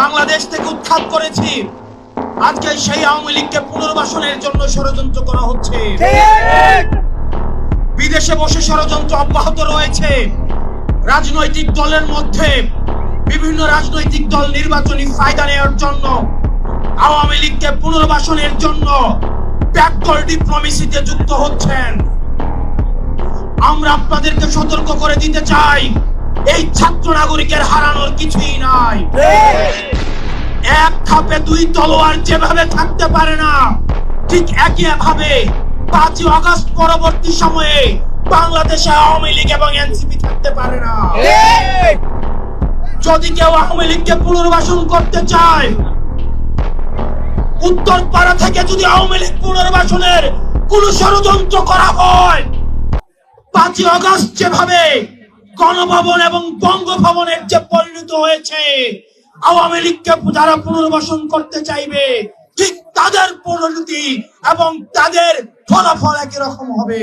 বাংলাদেশ থেকে উৎখাত করেছি, আজকে সেই আওয়ামী লীগকে পুনর্বাসনের জন্য ষড়যন্ত্র করা হচ্ছে। বিদেশে বসে ষড়যন্ত্র অব্যাহত রয়েছে। রাজনৈতিক দলের মধ্যে বিভিন্ন রাজনৈতিক দল নির্বাচনী ফায়দা নেওয়ার জন্য আওয়ামী লীগকে পুনর্বাসনের জন্য ব্যাকডোর ডিপ্লোমেসিতে যুক্ত হচ্ছেন। আমরা আপনাদেরকে সতর্ক করে দিতে চাই, এই ছাত্র নাগরিকের হারানোর কিছুই নাই। এক খাপে দুই তলোয়ার যেভাবে থাকতে পারে না, ঠিক একই ভাবে 5ই আগস্ট পরবর্তী সময়ে বাংলাদেশে আওয়ামী লীগ এবং এনসিপি থাকতে পারে না। যদি কেউ আওয়ামী লীগকে পুনর্বাসন করতে চায়, উত্তরপাড়া থেকে যদি আওয়ামী লীগ পুনর্বাসনের কোন ষড়যন্ত্র করা হয়, 5ই আগস্ট যেভাবে গণভবন এবং বঙ্গভবনের যে পরিণত হয়েছে, আওয়ামী লীগকে যারা পুনর্বাসন করতে চাইবে ঠিক তাদের পরিণতি এবং তাদের ফলাফল একই রকম হবে।